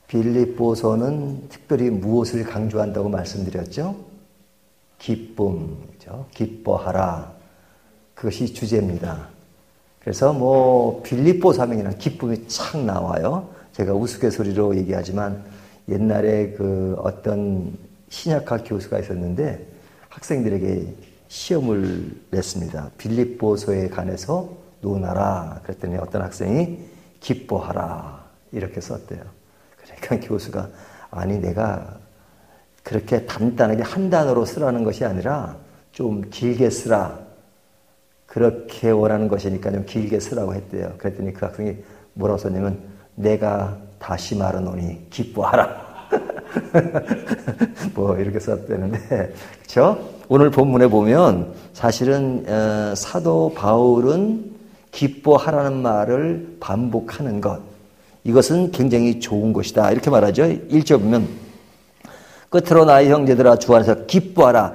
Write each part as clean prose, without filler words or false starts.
빌립보서는 특별히 무엇을 강조한다고 말씀드렸죠? 기쁨이죠. 기뻐하라. 그것이 주제입니다. 그래서 빌립보서 하면이란 기쁨이 착 나와요. 제가 우스갯소리로 얘기하지만 옛날에 어떤 신약학 교수가 있었는데 학생들에게 시험을 냈습니다. 빌립보서에 관해서 논하라. 그랬더니 어떤 학생이 기뻐하라. 이렇게 썼대요. 그러니까 교수가 아니 내가 그렇게 간단하게 한 단어로 쓰라는 것이 아니라 좀 길게 쓰라. 그렇게 원하는 것이니까 좀 길게 쓰라고 했대요. 그랬더니 그 학생이 뭐라고 썼냐면 내가 다시 말하노니 기뻐하라. 이렇게 썼다는데 그렇죠? 오늘 본문에 보면 사실은 사도 바울은 기뻐하라는 말을 반복하는 것 이것은 굉장히 좋은 것이다. 이렇게 말하죠. 1절 보면 끝으로 나의 형제들아 주 안에서 기뻐하라.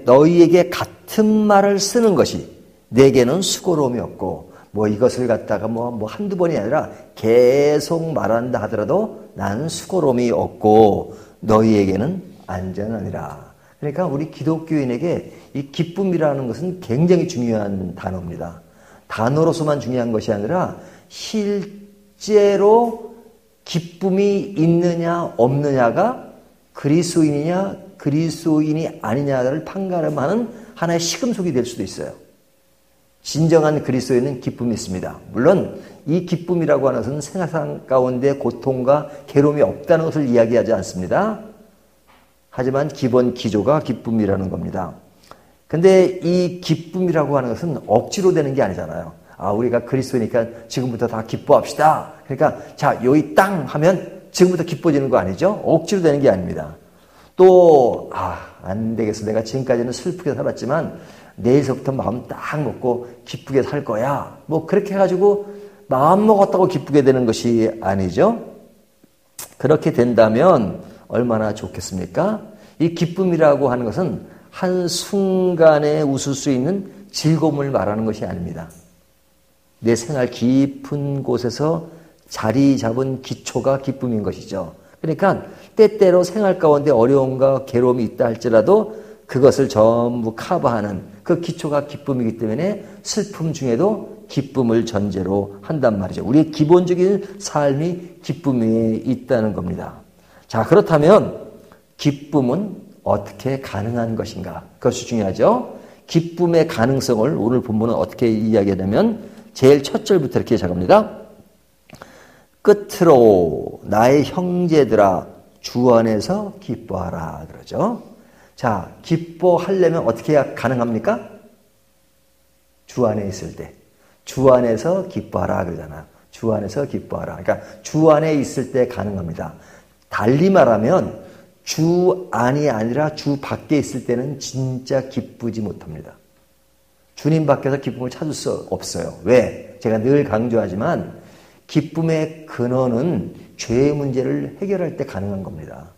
너희에게 같은 말을 쓰는 것이 내게는 수고로움이 없고 이것을 갖다가 한두 번이 아니라 계속 말한다 하더라도 나는 수고로움이 없고 너희에게는 안전하니라. 그러니까 우리 기독교인에게 이 기쁨이라는 것은 굉장히 중요한 단어입니다. 단어로서만 중요한 것이 아니라 실제로 기쁨이 있느냐 없느냐가 그리스도인이냐 그리스도인이 아니냐를 판가름하는 하나의 시금석이 될 수도 있어요. 진정한 그리스도인은 기쁨이 있습니다. 물론 이 기쁨이라고 하는 것은 생활상 가운데 고통과 괴로움이 없다는 것을 이야기하지 않습니다. 하지만 기본 기조가 기쁨이라는 겁니다. 근데 이 기쁨이라고 하는 것은 억지로 되는 게 아니잖아요. 우리가 그리스도니까 지금부터 다 기뻐합시다. 그러니까 자 여기 땅 하면 지금부터 기뻐지는 거 아니죠? 억지로 되는 게 아닙니다. 또 안 되겠어. 내가 지금까지는 슬프게 살았지만 내일서부터 마음 딱 먹고 기쁘게 살 거야. 그렇게 해가지고 마음 먹었다고 기쁘게 되는 것이 아니죠. 그렇게 된다면 얼마나 좋겠습니까? 이 기쁨이라고 하는 것은 한순간에 웃을 수 있는 즐거움을 말하는 것이 아닙니다. 내 생활 깊은 곳에서 자리 잡은 기초가 기쁨인 것이죠. 그러니까 때때로 생활 가운데 어려움과 괴로움이 있다 할지라도 그것을 전부 커버하는 그 기초가 기쁨이기 때문에 슬픔 중에도 기쁨을 전제로 한단 말이죠. 우리의 기본적인 삶이 기쁨에 있다는 겁니다. 자, 그렇다면 기쁨은 어떻게 가능한 것인가? 그것이 중요하죠. 기쁨의 가능성을 오늘 본문은 어떻게 이야기하냐면 제일 첫 절부터 이렇게 시작합니다. 끝으로 나의 형제들아 주 안에서 기뻐하라 그러죠. 자, 기뻐하려면 어떻게 해야 가능합니까? 주 안에 있을 때. 주 안에서 기뻐하라 그러잖아요. 주 안에서 기뻐하라. 그러니까 주 안에 있을 때 가능합니다. 달리 말하면 주 안이 아니라 주 밖에 있을 때는 진짜 기쁘지 못합니다. 주님 밖에서 기쁨을 찾을 수 없어요. 왜? 제가 늘 강조하지만 기쁨의 근원은 죄의 문제를 해결할 때 가능한 겁니다.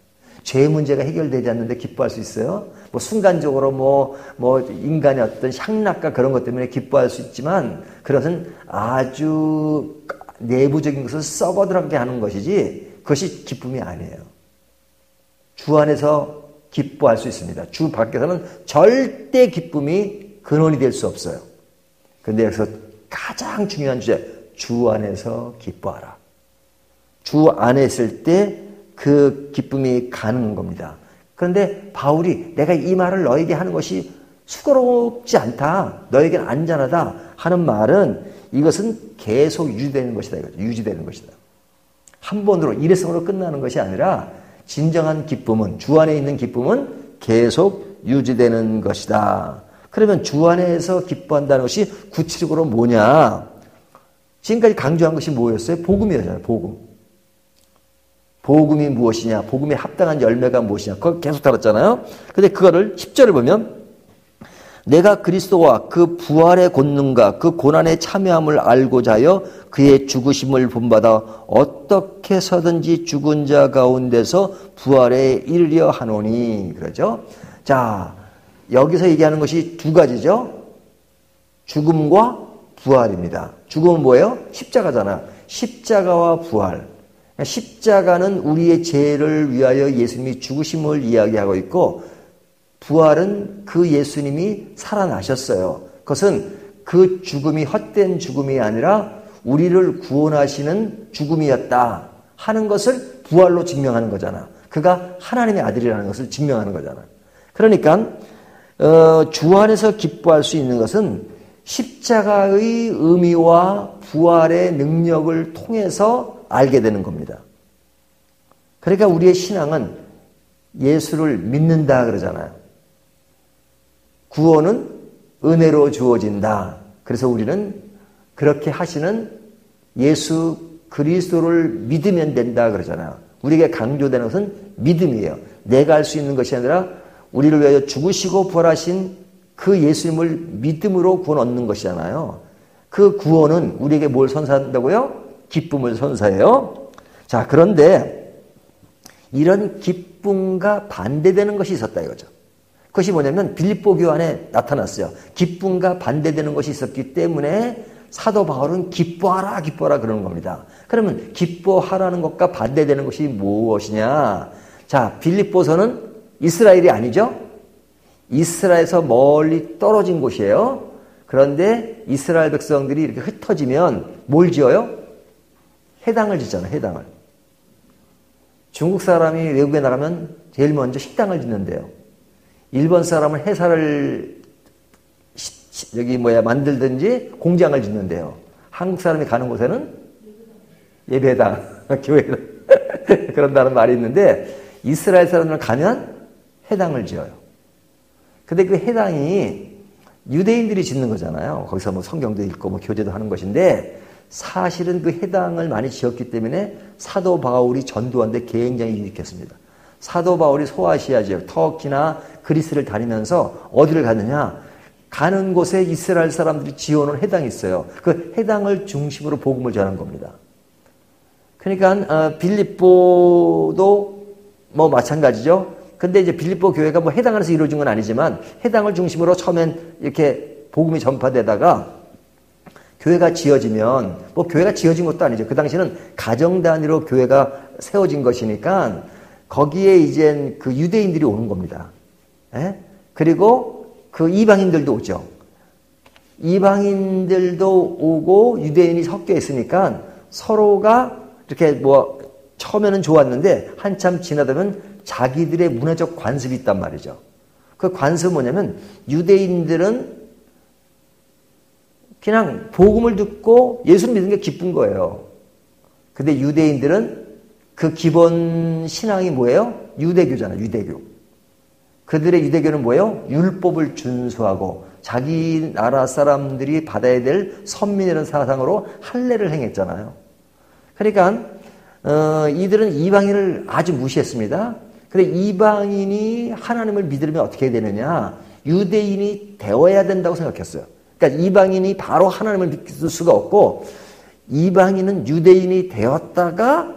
죄의 문제가 해결되지 않는데 기뻐할 수 있어요? 순간적으로 인간의 어떤 향락과 그런 것 때문에 기뻐할 수 있지만 그것은 아주 내부적인 것을 썩어들어가게 하는 것이지 그것이 기쁨이 아니에요. 주 안에서 기뻐할 수 있습니다. 주 밖에서는 절대 기쁨이 근원이 될 수 없어요. 그런데 여기서 가장 중요한 주제, 주 안에서 기뻐하라. 주 안에 있을 때 그 기쁨이 가능한 겁니다. 그런데 바울이 내가 이 말을 너에게 하는 것이 수고롭지 않다. 너에게는 안전하다 하는 말은 이것은 계속 유지되는 것이다. 유지되는 것이다. 한 번으로 일회성으로 끝나는 것이 아니라 진정한 기쁨은 주 안에 있는 기쁨은 계속 유지되는 것이다. 그러면 주 안에서 기뻐한다는 것이 구체적으로 뭐냐? 지금까지 강조한 것이 뭐였어요? 복음이었잖아요. 복음. 복음이 무엇이냐? 복음에 합당한 열매가 무엇이냐? 그걸 계속 다뤘잖아요. 근데 그거를 10절을 보면 내가 그리스도와 그 부활의 권능과 그 고난에 참여함을 알고자 하여 그의 죽으심을 본받아 어떻게 해서든지 죽은 자 가운데서 부활에 이르려 하노니 그러죠. 자, 여기서 얘기하는 것이 두 가지죠. 죽음과 부활입니다. 죽음은 뭐예요? 십자가잖아. 십자가와 부활. 십자가는 우리의 죄를 위하여 예수님이 죽으심을 이야기하고 있고, 부활은 그 예수님이 살아나셨어요. 그것은 그 죽음이 헛된 죽음이 아니라 우리를 구원하시는 죽음이었다 하는 것을 부활로 증명하는 거잖아. 그가 하나님의 아들이라는 것을 증명하는 거잖아. 그러니까 주 안에서 기뻐할 수 있는 것은 십자가의 의미와 부활의 능력을 통해서 알게 되는 겁니다. 그러니까 우리의 신앙은 예수를 믿는다 그러잖아요. 구원은 은혜로 주어진다. 그래서 우리는 그렇게 하시는 예수 그리스도를 믿으면 된다 그러잖아요. 우리에게 강조되는 것은 믿음이에요. 내가 할 수 있는 것이 아니라 우리를 위하여 죽으시고 부활하신 그 예수님을 믿음으로 구원 얻는 것이잖아요. 그 구원은 우리에게 뭘 선사한다고요? 기쁨을 선사해요. 자, 그런데 이런 기쁨과 반대되는 것이 있었다 이거죠. 그것이 뭐냐면 빌립보 교회 안에 나타났어요. 기쁨과 반대되는 것이 있었기 때문에 사도 바울은 기뻐하라 기뻐하라 그러는 겁니다. 그러면 기뻐하라는 것과 반대되는 것이 무엇이냐? 자, 빌립보서는 이스라엘이 아니죠? 이스라엘에서 멀리 떨어진 곳이에요. 그런데 이스라엘 백성들이 이렇게 흩어지면 뭘 지어요? 회당을 짓잖아요. 회당을. 중국 사람이 외국에 나가면 제일 먼저 식당을 짓는데요. 일본 사람은 회사를 만들든지 공장을 짓는데요. 한국 사람이 가는 곳에는 예배당, 교회당 그런다는 말이 있는데 이스라엘 사람들은 가면 회당을 지어요. 근데 그 회당이 유대인들이 짓는 거잖아요. 거기서 뭐 성경도 읽고 뭐 교제도 하는 것인데 사실은 그 회당을 많이 지었기 때문에 사도 바울이 전도하는데 굉장히 유익했습니다. 사도 바울이 소아시아 지역, 터키나 그리스를 다니면서 어디를 가느냐? 가는 곳에 이스라엘 사람들이 지어놓은 회당이 있어요. 그 회당을 중심으로 복음을 전한 겁니다. 그러니까 빌립보도 뭐 마찬가지죠. 근데 이제 빌립보 교회가 뭐 회당 안에서 이루어진 건 아니지만 회당을 중심으로 처음엔 이렇게 복음이 전파되다가 교회가 지어지면 뭐 교회가 지어진 것도 아니죠. 그 당시에는 가정 단위로 교회가 세워진 것이니까 거기에 이제 그 유대인들이 오는 겁니다. 예? 그리고 그 이방인들도 오죠. 이방인들도 오고 유대인이 섞여 있으니까 서로가 이렇게 뭐 처음에는 좋았는데 한참 지나다면 자기들의 문화적 관습이 있단 말이죠. 그 관습은 뭐냐면 유대인들은 그냥 복음을 듣고 예수를 믿는 게 기쁜 거예요. 근데 유대인들은 그 기본 신앙이 뭐예요? 유대교잖아요. 유대교. 그들의 유대교는 뭐예요? 율법을 준수하고 자기 나라 사람들이 받아야 될 선민이라는 사상으로 할례를 행했잖아요. 그러니까 이들은 이방인을 아주 무시했습니다. 근데 이방인이 하나님을 믿으려면 어떻게 해야 되느냐? 유대인이 되어야 된다고 생각했어요. 그러니까 이방인이 바로 하나님을 믿을 수가 없고 이방인은 유대인이 되었다가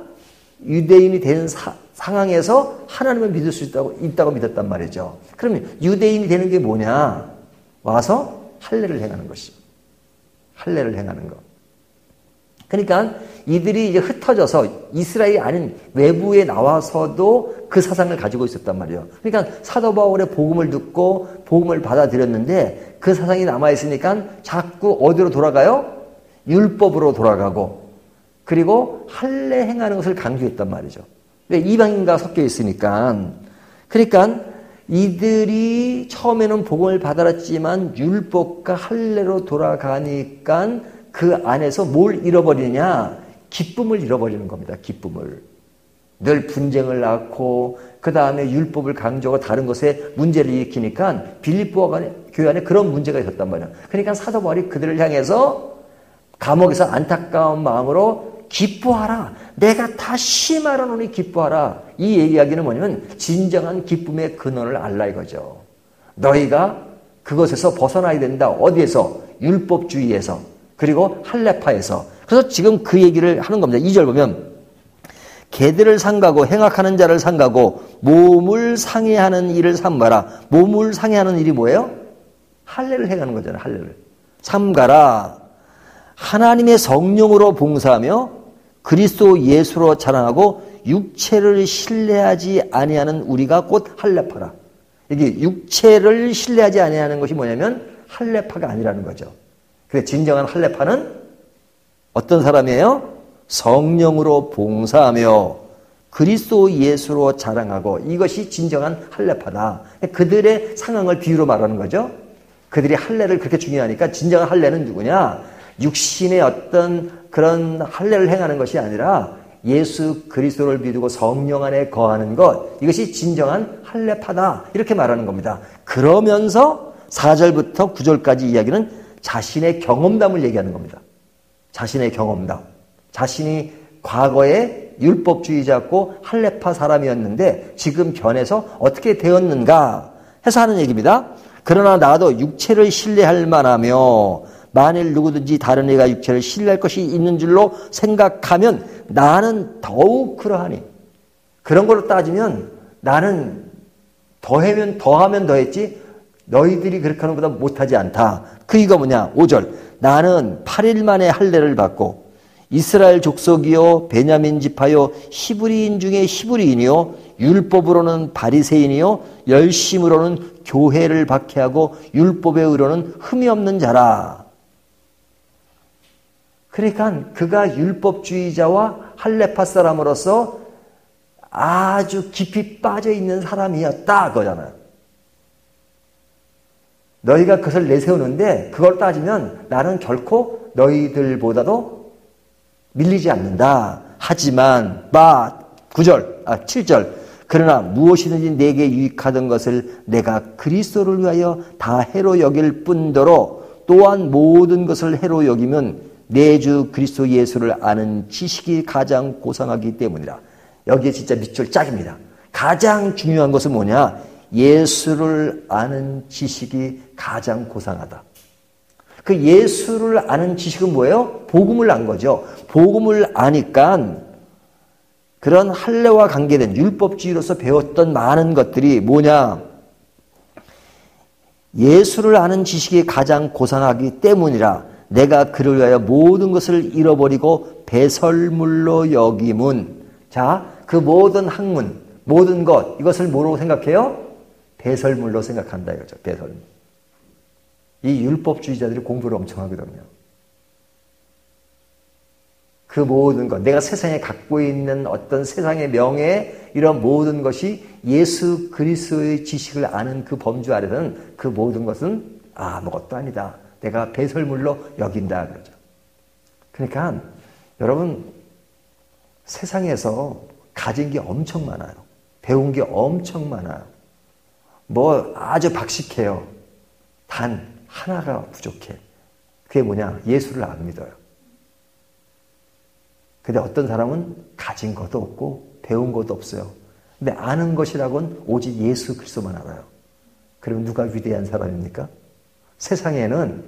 유대인이 된 상황에서 하나님을 믿을 수 있다고 믿었단 말이죠. 그러면 유대인이 되는 게 뭐냐? 와서 할례를 행하는 것이죠. 할례를 행하는 것. 그러니까 이들이 이제 흩어져서 이스라엘이 아닌 외부에 나와서도 그 사상을 가지고 있었단 말이에요. 그러니까 사도 바울의 복음을 듣고 복음을 받아들였는데 그 사상이 남아있으니까 자꾸 어디로 돌아가요? 율법으로 돌아가고 그리고 할례 행하는 것을 강조했단 말이죠. 왜? 이방인과 섞여 있으니까. 그러니까 이들이 처음에는 복음을 받아들였지만 율법과 할례로 돌아가니까 그 안에서 뭘 잃어버리냐? 기쁨을 잃어버리는 겁니다. 기쁨을. 늘 분쟁을 낳고 그 다음에 율법을 강조하고 다른 것에 문제를 일으키니까 빌립보 교회 안에 그런 문제가 있었단 말이에요. 그러니까 사도 바울이 그들을 향해서 감옥에서 안타까운 마음으로 기뻐하라. 내가 다시 말하노니 기뻐하라. 이 이야기는 뭐냐면 진정한 기쁨의 근원을 알라 이거죠. 너희가 그것에서 벗어나야 된다. 어디에서? 율법주의에서. 그리고 할례파에서. 그래서 지금 그 얘기를 하는 겁니다. 2절 보면 개들을 삼가고 행악하는 자를 삼가고 몸을 상해하는 일을 삼가라. 몸을 상해하는 일이 뭐예요? 할례를 행하는 거잖아요. 할례를. 삼가라. 하나님의 성령으로 봉사하며 그리스도 예수로 자랑하고 육체를 신뢰하지 아니하는 우리가 곧 할례파라. 이게 육체를 신뢰하지 아니하는 것이 뭐냐면 할례파가 아니라는 거죠. 그래서 진정한 할례파는 어떤 사람이에요? 성령으로 봉사하며 그리스도 예수로 자랑하고, 이것이 진정한 할례파다. 그들의 상황을 비유로 말하는 거죠. 그들이 할례를 그렇게 중요하니까 진정한 할례는 누구냐? 육신의 어떤 그런 할례를 행하는 것이 아니라 예수 그리스도를 믿고 성령 안에 거하는 것, 이것이 진정한 할례파다. 이렇게 말하는 겁니다. 그러면서 4절부터 9절까지 이야기는 자신의 경험담을 얘기하는 겁니다. 자신의 경험담. 자신이 과거에 율법주의자였고 할례파 사람이었는데 지금 변해서 어떻게 되었는가 해서 하는 얘기입니다. 그러나 나도 육체를 신뢰할 만하며 만일 누구든지 다른 이가 육체를 신뢰할 것이 있는 줄로 생각하면 나는 더욱 그러하니. 그런 걸로 따지면 나는 더하면 더했지 너희들이 그렇게 하는 것보다 못하지 않다. 그 이유가 뭐냐? 5절. 나는 8일 만에 할례를 받고 이스라엘 족속이요 베냐민 지파요 히브리인 중에 히브리인이요 율법으로는 바리새인이요 열심으로는 교회를 박해하고 율법의 의로는 흠이 없는 자라. 그러니까 그가 율법주의자와 할례파 사람으로서 아주 깊이 빠져 있는 사람이었다 그거잖아요. 너희가 그것을 내세우는데 그걸 따지면 나는 결코 너희들보다도 밀리지 않는다. 하지만 7절 그러나 무엇이든지 내게 유익하던 것을 내가 그리스도를 위하여 다 해로 여길 뿐더러 또한 모든 것을 해로 여기면 내 주 그리스도 예수를 아는 지식이 가장 고상하기 때문이라. 여기에 진짜 밑줄 짝입니다. 가장 중요한 것은 뭐냐? 예수를 아는 지식이 가장 고상하다. 그 예수를 아는 지식은 뭐예요? 복음을 안 거죠. 복음을 아니까 그런 할례와 관계된 율법주의로서 배웠던 많은 것들이 뭐냐? 예수를 아는 지식이 가장 고상하기 때문이라. 내가 그를 위하여 모든 것을 잃어버리고 배설물로 여김은. 자, 그 모든 학문, 모든 것, 이것을 뭐라고 생각해요? 배설물로 생각한다 이거죠. 배설물. 이 율법주의자들이 공부를 엄청 하거든요. 그 모든 것, 내가 세상에 갖고 있는 어떤 세상의 명예, 이런 모든 것이 예수 그리스도의 지식을 아는 그 범주 아래서는 그 모든 것은 아무것도 아니다. 내가 배설물로 여긴다 그러죠. 그러니까 여러분 세상에서 가진 게 엄청 많아요. 배운 게 엄청 많아요. 뭐 아주 박식해요. 단 하나가 부족해. 그게 뭐냐? 예수를 안 믿어요. 근데 어떤 사람은 가진 것도 없고 배운 것도 없어요. 근데 아는 것이라고는 오직 예수 그리스도만 알아요. 그럼 누가 위대한 사람입니까? 세상에는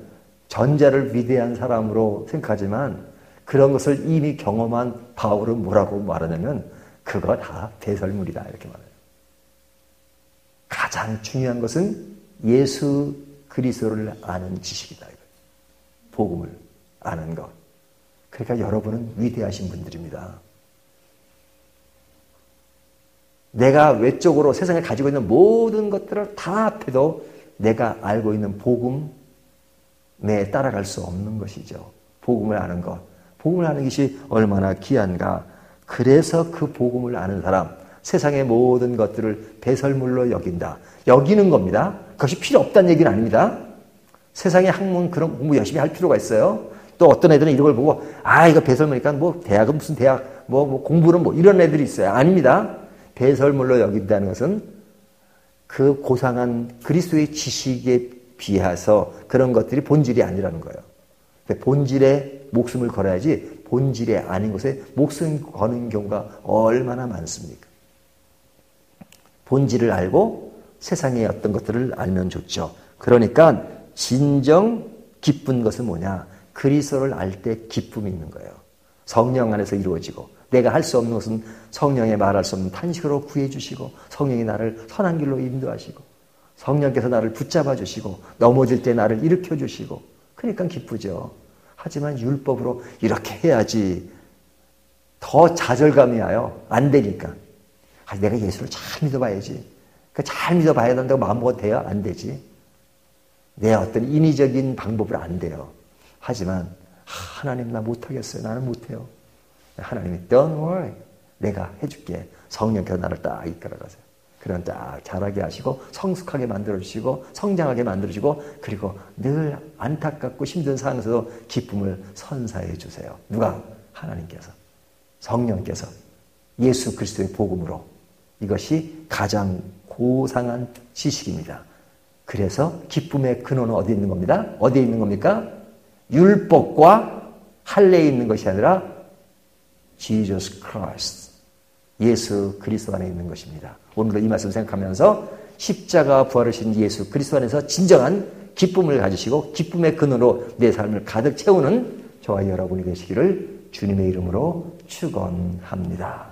전자를 위대한 사람으로 생각하지만 그런 것을 이미 경험한 바울은 뭐라고 말하냐면 그거 다 배설물이다 이렇게 말해요. 가장 중요한 것은 예수 그리스도를 아는 지식이다. 복음을 아는 것. 그러니까 여러분은 위대하신 분들입니다. 내가 외적으로 세상에 가지고 있는 모든 것들을 다 합해도 내가 알고 있는 복음에 따라갈 수 없는 것이죠. 복음을 아는 것. 복음을 아는 것이 얼마나 귀한가. 그래서 그 복음을 아는 사람, 세상의 모든 것들을 배설물로 여긴다. 여기는 겁니다. 그것이 필요 없다는 얘기는 아닙니다. 세상의 학문 그런 공부 열심히 할 필요가 있어요. 또 어떤 애들은 이런 걸 보고 이거 배설물이니까 뭐 대학은 무슨 대학 뭐 공부는 뭐 이런 애들이 있어요. 아닙니다. 배설물로 여긴다는 것은 그 고상한 그리스도의 지식에 비해서 그런 것들이 본질이 아니라는 거예요. 본질에 목숨을 걸어야지 본질이 아닌 것에 목숨 거는 경우가 얼마나 많습니까? 본질을 알고 세상의 어떤 것들을 알면 좋죠. 그러니까 진정 기쁜 것은 뭐냐? 그리스도를 알 때 기쁨이 있는 거예요. 성령 안에서 이루어지고 내가 할 수 없는 것은 성령의 말할 수 없는 탄식으로 구해주시고 성령이 나를 선한 길로 인도하시고 성령께서 나를 붙잡아 주시고 넘어질 때 나를 일으켜 주시고 그러니까 기쁘죠. 하지만 율법으로 이렇게 해야지 더 좌절감이 와요. 안 되니까. 내가 예수를 잘 믿어봐야지. 그러니까 잘 믿어봐야 된다고 마음먹어도 돼요? 안 되지. 내 어떤 인위적인 방법으로 안 돼요. 하지만 하나님 나 못하겠어요. 나는 못해요. 하나님이 Don't worry. 내가 해줄게. 성령께서 나를 딱 이끌어가세요. 그런 딱 잘하게 하시고 성숙하게 만들어주시고 성장하게 만들어주고 그리고 늘 안타깝고 힘든 상황에서도 기쁨을 선사해 주세요. 누가? 하나님께서. 성령께서. 예수 그리스도의 복음으로. 이것이 가장 고상한 지식입니다. 그래서 기쁨의 근원은 어디에 있는 겁니다? 어디에 있는 겁니까? 율법과 할례에 있는 것이 아니라 Jesus Christ, 예수 그리스도 안에 있는 것입니다. 오늘도 이 말씀 생각하면서 십자가 부활하신 예수 그리스도 안에서 진정한 기쁨을 가지시고 기쁨의 근원으로 내 삶을 가득 채우는 저와 여러분이 되시기를 주님의 이름으로 축원합니다.